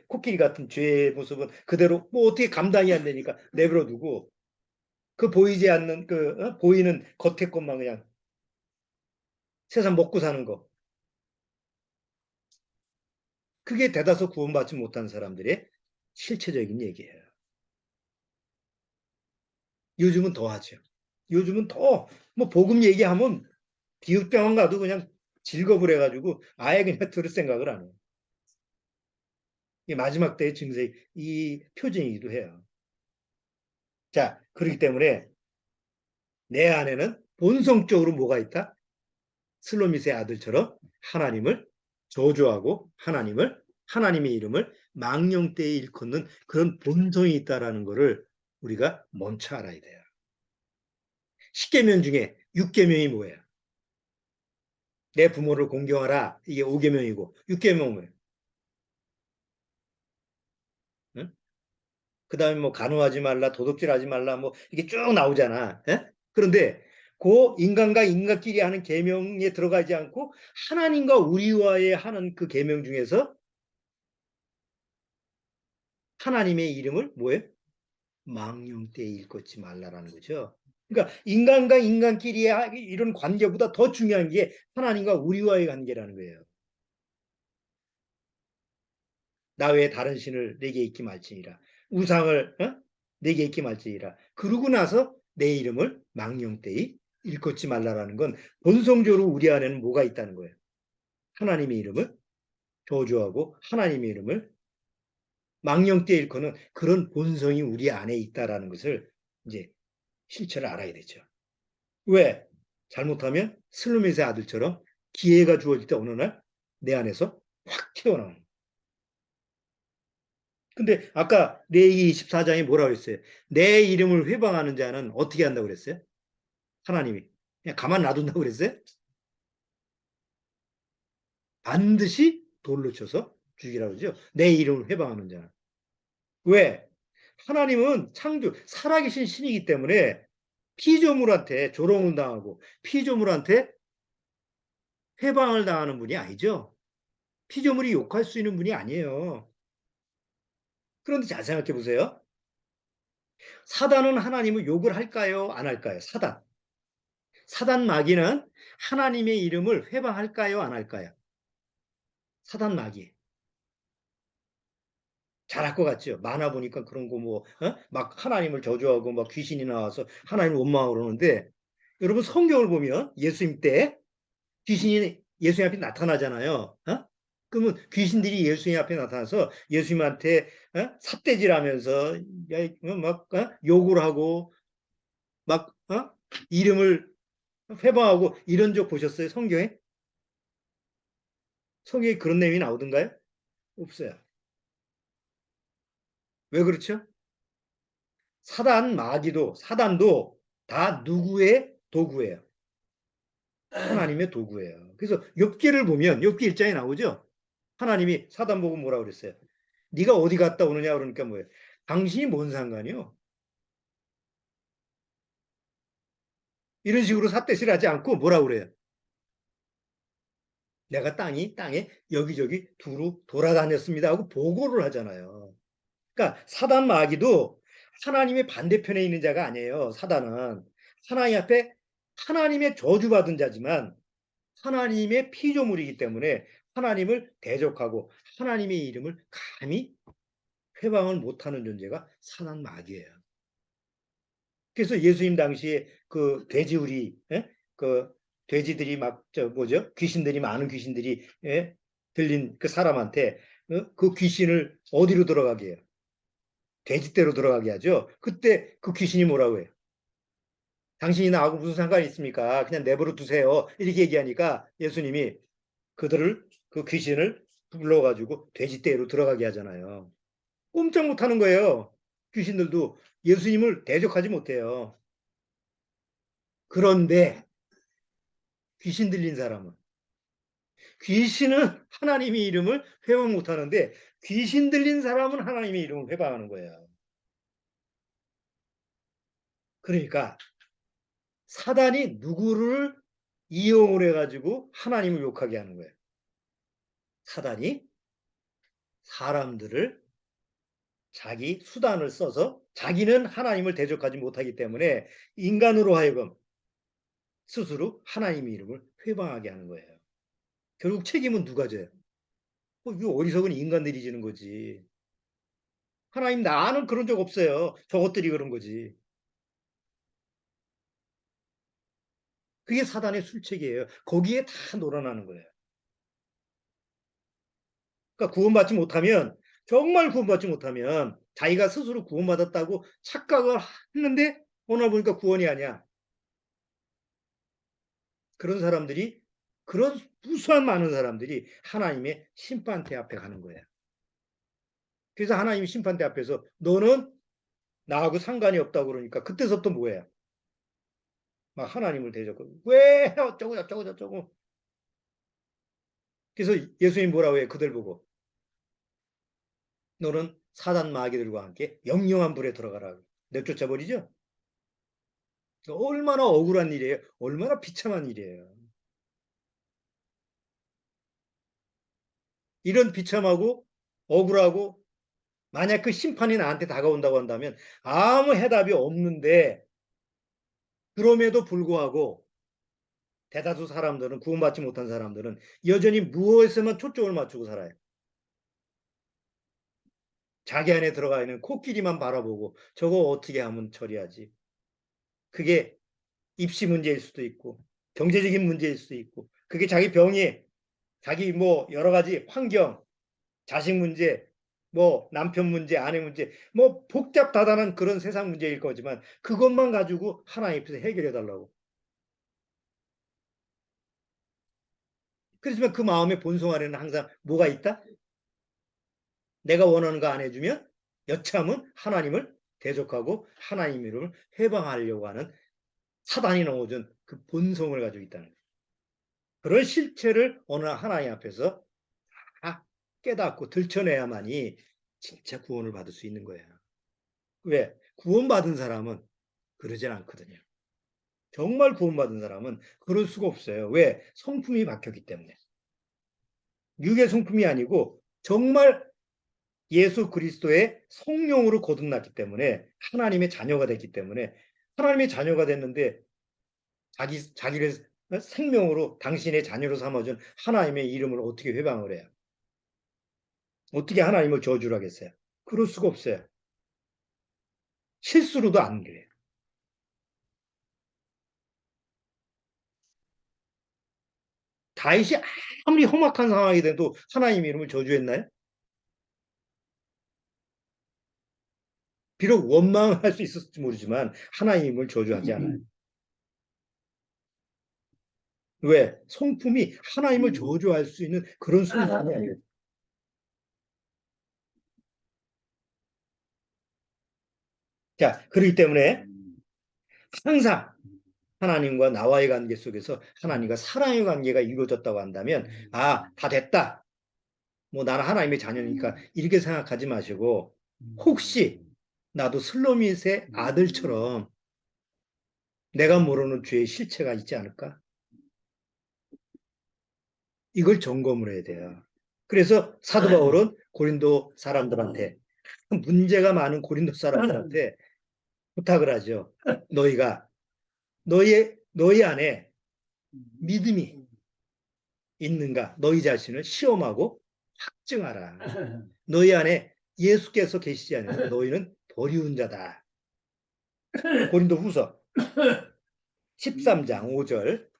코끼리 같은 죄의 모습은 그대로 뭐 어떻게 감당이 안 되니까 내버려 두고 그 보이지 않는 보이는 겉에 것만 그냥 세상 먹고 사는 거. 그게 대다수 구원받지 못한 사람들의 실체적인 얘기예요. 요즘은 더 하죠. 요즘은 더, 뭐, 복음 얘기하면 비읍병원 가도 그냥 즐거워해가지고 아예 그냥 들을 생각을 안 해요. 이 마지막 때의 증세, 이 표징이기도 해요. 자, 그렇기 때문에 내 안에는 본성적으로 뭐가 있다? 슬로미스의 아들처럼 하나님을 저주하고 하나님의 이름을 망령되이 일컫는 그런 본성이 있다라는 것을 우리가 먼저 알아야 돼요. 10계명 중에 6계명이 뭐예요? 내 부모를 공경하라. 이게 5계명이고 6계명은 뭐예요? 응? 그 다음에 뭐 간호하지 말라, 도둑질하지 말라, 뭐 이게 쭉 나오잖아. 예? 그런데 그 인간과 인간끼리 하는 계명에 들어가지 않고 하나님과 우리와의 하는 그 계명 중에서 하나님의 이름을 뭐예요? 망령되이 일컫지 말라라는 거죠. 그러니까 인간과 인간끼리의 이런 관계보다 더 중요한 게 하나님과 우리와의 관계라는 거예요. 나 외에 다른 신을 내게 있기 말지니라. 우상을 내게 있기 말지니라. 그러고 나서 내 이름을 망령되이 일컫지 말라라는 건 본성적으로 우리 안에는 뭐가 있다는 거예요. 하나님의 이름을 저주하고 하나님의 이름을 망령되이 일컫는 그런 본성이 우리 안에 있다라는 것을 이제 실체를 알아야 되죠. 왜? 잘못하면 슬루мет의 아들처럼 기회가 주어질 때 어느 날 내 안에서 확 튀어나오는. 근데 아까 레위기 24장에 뭐라고 그랬어요? 내 이름을 회방하는 자는 어떻게 한다고 그랬어요? 하나님이. 그냥 가만 놔둔다고 그랬어요? 반드시 돌로 쳐서 죽이라고 그러죠. 내 이름을 회방하는 자는. 왜? 하나님은 창조, 살아계신 신이기 때문에 피조물한테 조롱을 당하고 피조물한테 회방을 당하는 분이 아니죠. 피조물이 욕할 수 있는 분이 아니에요. 그런데 잘 생각해 보세요. 사단은 하나님을 욕을 할까요? 안 할까요? 사단. 사단 마귀는 하나님의 이름을 회방할까요? 안 할까요? 사단 마귀. 잘할 것 같죠? 만화 보니까 그런 거 뭐, 막 하나님을 저주하고 막 귀신이 나와서 하나님을 원망하고 그러는데 여러분 성경을 보면 예수님 때 귀신이 예수님 앞에 나타나잖아요. 그러면 귀신들이 예수님 앞에 나타나서 예수님한테 삿대질하면서 막 욕을 하고 막 이름을 회방하고 이런 적 보셨어요? 성경에? 성경에 그런 내용이 나오던가요? 없어요. 왜 그렇죠? 사단도 다 누구의 도구예요? 하나님의 도구예요. 그래서 욥기를 보면 욥기 1장에 나오죠? 하나님이 사단 보고 뭐라고 그랬어요? 네가 어디 갔다 오느냐 그러니까 뭐예요? 당신이 뭔 상관이요? 이런 식으로 삿대질 하지 않고 뭐라고 그래요? 내가 땅에 여기저기 두루 돌아다녔습니다 하고 보고를 하잖아요. 그러니까 사단 마귀도 하나님의 반대편에 있는 자가 아니에요. 사단은 하나님 앞에 하나님의 저주받은 자지만 하나님의 피조물이기 때문에 하나님을 대적하고 하나님의 이름을 감히 회방을 못하는 존재가 사단 마귀예요. 그래서 예수님 당시에 그 돼지우리, 그 돼지들이 막 저 뭐죠? 귀신들이 많은 귀신들이 들린 그 사람한테 그 귀신을 어디로 들어가게 해요? 돼지떼로 들어가게 하죠. 그때 그 귀신이 뭐라고 해요? 당신이 나하고 무슨 상관이 있습니까? 그냥 내버려 두세요. 이렇게 얘기하니까 예수님이 그 귀신을 불러가지고 돼지떼로 들어가게 하잖아요. 꼼짝 못하는 거예요. 귀신들도 예수님을 대적하지 못해요. 그런데 귀신 들린 사람은 귀신은 하나님의 이름을 회방 못하는데 귀신 들린 사람은 하나님의 이름을 회방하는 거예요. 그러니까 사단이 누구를 이용을 해가지고 하나님을 욕하게 하는 거예요. 사단이 사람들을 자기 수단을 써서 자기는 하나님을 대적하지 못하기 때문에 인간으로 하여금 스스로 하나님의 이름을 회방하게 하는 거예요. 결국 책임은 누가 져요? 이거 어리석은 인간들이 지는 거지. 하나님 나는 그런 적 없어요. 저것들이 그런 거지. 그게 사단의 술책이에요. 거기에 다 놀아나는 거예요. 그러니까 구원받지 못하면, 정말 구원받지 못하면 자기가 스스로 구원받았다고 착각을 했는데 오늘 보니까 구원이 아니야. 그런 사람들이, 그런 무수한 많은 사람들이 하나님의 심판대 앞에 가는 거예요. 그래서 하나님의 심판대 앞에서 너는 나하고 상관이 없다고 그러니까 그때서부터 뭐예요? 막 하나님을 대적하고 왜 어쩌고 저쩌고 저쩌고. 그래서 예수님 뭐라고 해요? 그들 보고 너는 사단 마귀들과 함께 영영한 불에 들어가라. 내쫓아버리죠? 얼마나 억울한 일이에요. 얼마나 비참한 일이에요. 이런 비참하고 억울하고 만약 그 심판이 나한테 다가온다고 한다면 아무 해답이 없는데 그럼에도 불구하고 대다수 사람들은 구원받지 못한 사람들은 여전히 무엇에만 초점을 맞추고 살아요. 자기 안에 들어가 있는 코끼리만 바라보고 저거 어떻게 하면 처리하지. 그게 입시 문제일 수도 있고 경제적인 문제일 수도 있고 그게 자기 병이 자기 뭐 여러 가지 환경 자식 문제 뭐 남편 문제 아내 문제 뭐 복잡다단한 그런 세상 문제일 거지만 그것만 가지고 하나님 앞에서 해결해 달라고. 그렇지만 그 마음의 본성 안에는 항상 뭐가 있다? 내가 원하는 거 안 해주면 여참은 하나님을 대적하고 하나님 이름을 해방하려고 하는 사단이 넣어준 그 본성을 가지고 있다는 거예요. 그런 실체를 어느 날 하나님 앞에서 다 깨닫고 들춰내야만이 진짜 구원을 받을 수 있는 거예요. 왜? 구원받은 사람은 그러진 않거든요. 정말 구원받은 사람은 그럴 수가 없어요. 왜? 성품이 바뀌었기 때문에. 육의 성품이 아니고 정말 예수 그리스도의 성령으로 거듭났기 때문에 하나님의 자녀가 됐기 때문에 하나님의 자녀가 됐는데 자기를 생명으로 당신의 자녀로 삼아준 하나님의 이름을 어떻게 회방을 해요? 어떻게 하나님을 저주를 하겠어요? 그럴 수가 없어요. 실수로도 안 그래요. 다윗이 아무리 험악한 상황이 돼도 하나님 이름을 저주했나요? 비록 원망할 수 있었을지 모르지만 하나님을 저주하지 않아요. 왜? 성품이 하나님을 저주할 수 있는 그런 성품이 아니에요. 자, 그렇기 때문에 항상 하나님과 나와의 관계 속에서 하나님과 사랑의 관계가 이루어졌다고 한다면 다 됐다. 뭐 나는 하나님의 자녀니까 이렇게 생각하지 마시고 혹시 나도 슬로밋의 아들처럼 내가 모르는 죄의 실체가 있지 않을까? 이걸 점검을 해야 돼요. 그래서 사도 바울은 고린도 사람들한테 문제가 많은 고린도 사람들한테 부탁을 하죠. 너희가 너희 안에 믿음이 있는가? 너희 자신을 시험하고 확증하라. 너희 안에 예수께서 계시지 않으면 너희는 버리운 자다. 고린도 후서 13장 5절.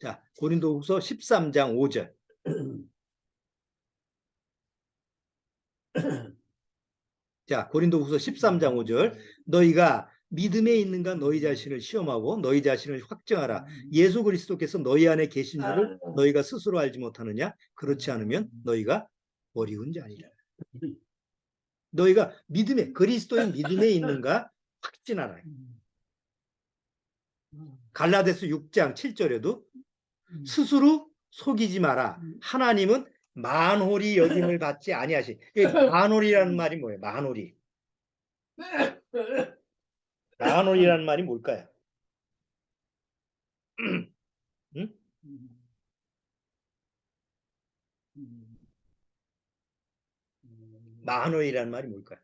자, 고린도 후서 13장 5절. 자, 고린도 후서 13장 5절. 너희가 믿음에 있는가 너희 자신을 시험하고 너희 자신을 확증하라. 예수 그리스도께서 너희 안에 계신 줄을 너희가 스스로 알지 못하느냐? 그렇지 않으면 너희가 버리운 자니라. 너희가 믿음에 그리스도의 믿음에 있는가 확진하라. 갈라디아서 6장 7절에도 스스로 속이지 마라. 하나님은 만홀이 여김을 받지 아니하시. 만홀이라는 말이 뭐예요? 만홀이. 만홀이라는 말이 뭘까요? 응? 만월이라는 말이 뭘까요?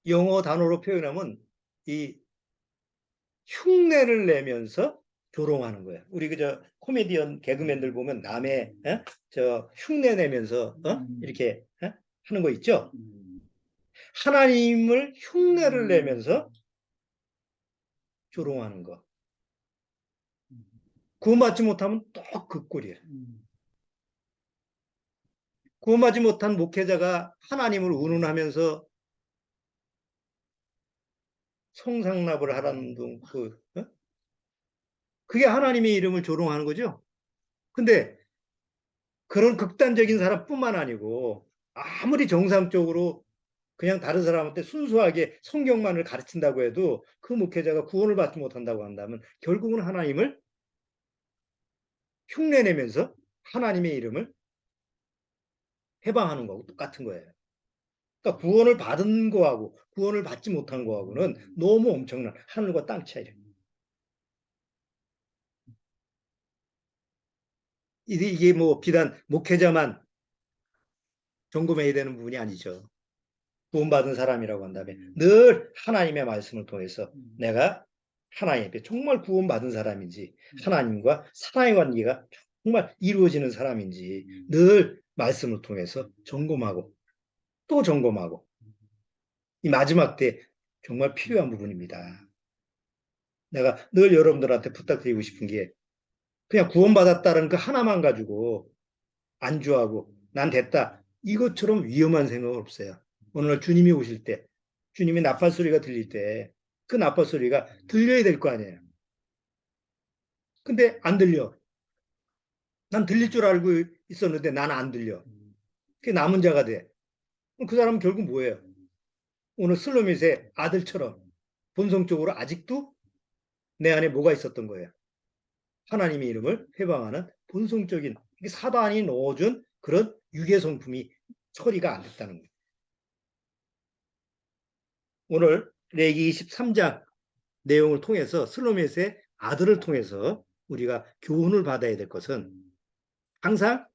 영어 단어로 표현하면 이 흉내를 내면서 조롱하는 거예요. 우리 그저 코미디언 개그맨들 보면 남의 저 흉내 내면서 이렇게 하는 거 있죠. 하나님을 흉내를 내면서 조롱하는 거. 구원받지 못하면 또 그 꼴이에요. 구원받지 못한 목회자가 하나님을 운운하면서 성상납을 하라는 그게 하나님의 이름을 조롱하는 거죠. 근데 그런 극단적인 사람뿐만 아니고 아무리 정상적으로 그냥 다른 사람한테 순수하게 성경만을 가르친다고 해도 그 목회자가 구원을 받지 못한다고 한다면 결국은 하나님을 흉내내면서 하나님의 이름을 해방하는 거하고 똑같은 거예요. 그러니까 구원을 받은 거하고 구원을 받지 못한 거하고는 너무 엄청난 하늘과 땅 차이예요. 이게 뭐 비단 목회자만 점검해야 되는 부분이 아니죠. 구원받은 사람이라고 한다면 늘 하나님의 말씀을 통해서 내가 하나님께 정말 구원받은 사람인지 하나님과 사랑의 관계가 정말 이루어지는 사람인지 늘 말씀을 통해서 점검하고 또 점검하고 이 마지막 때 정말 필요한 부분입니다. 내가 늘 여러분들한테 부탁드리고 싶은 게 그냥 구원받았다는 그 하나만 가지고 안주하고 난 됐다 이것처럼 위험한 생각은 없어요. 오늘 주님이 오실 때 주님이 나팔 소리가 들릴 때 그 나팔 소리가 들려야 될 거 아니에요. 근데 안 들려. 난 들릴 줄 알고 있었는데 나는 안 들려. 그게 남은 자가 돼. 그 사람은 결국 뭐예요? 오늘 슬로밋의 아들처럼 본성적으로 아직도 내 안에 뭐가 있었던 거예요? 하나님의 이름을 회방하는 본성적인 사단이 넣어준 그런 유괴 성품이 처리가 안 됐다는 거예요. 오늘 레기 23장 내용을 통해서 슬로밋의 아들을 통해서 우리가 교훈을 받아야 될 것은 항상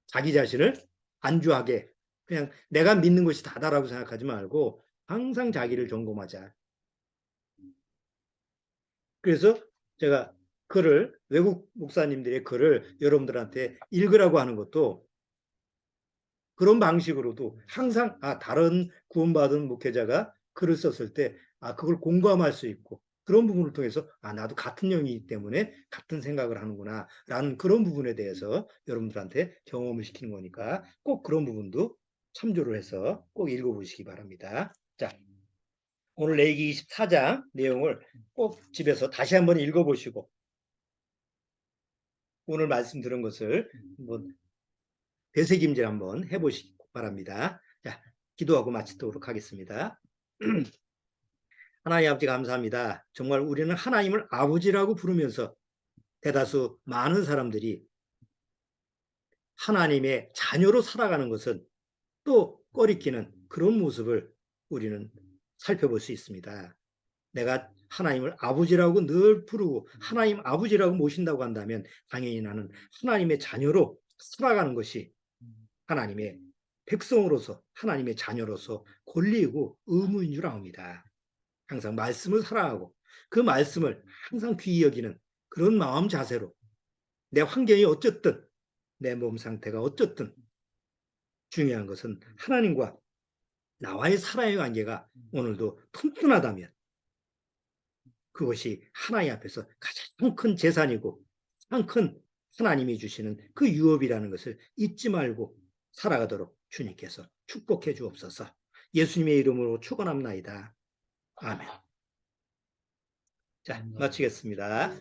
자기 자신을 안주하게 그냥 내가 믿는 것이 다다라고 생각하지 말고 항상 자기를 점검하자. 그래서 제가 글을 외국 목사님들의 글을 여러분들한테 읽으라고 하는 것도 그런 방식으로도 항상 다른 구원받은 목회자가 글을 썼을 때 그걸 공감할 수 있고 그런 부분을 통해서 나도 같은 영이기 때문에 같은 생각을 하는구나 라는 그런 부분에 대해서 여러분들한테 경험을 시키는 거니까 꼭 그런 부분도 참조를 해서 꼭 읽어보시기 바랍니다. 자, 오늘 레위기 24장 내용을 꼭 집에서 다시 한번 읽어보시고 오늘 말씀 들은 것을 한번 되새김질 한번 해보시기 바랍니다. 자, 기도하고 마치도록 하겠습니다. 하나님 아버지 감사합니다. 정말 우리는 하나님을 아버지라고 부르면서 대다수 많은 사람들이 하나님의 자녀로 살아가는 것은 또 꺼리끼는 그런 모습을 우리는 살펴볼 수 있습니다. 내가 하나님을 아버지라고 늘 부르고 하나님 아버지라고 모신다고 한다면 당연히 나는 하나님의 자녀로 살아가는 것이 하나님의 백성으로서 하나님의 자녀로서 권리이고 의무인 줄 압니다. 항상 말씀을 사랑하고 그 말씀을 항상 귀히 여기는 그런 마음 자세로 내 환경이 어쨌든 내 몸 상태가 어쨌든 중요한 것은 하나님과 나와의 사랑의 관계가 오늘도 튼튼하다면 그것이 하나님 앞에서 가장 큰 재산이고 가장 큰 하나님이 주시는 그 유업이라는 것을 잊지 말고 살아가도록 주님께서 축복해 주옵소서. 예수님의 이름으로 축원합나이다. 아멘. 자, 마치겠습니다.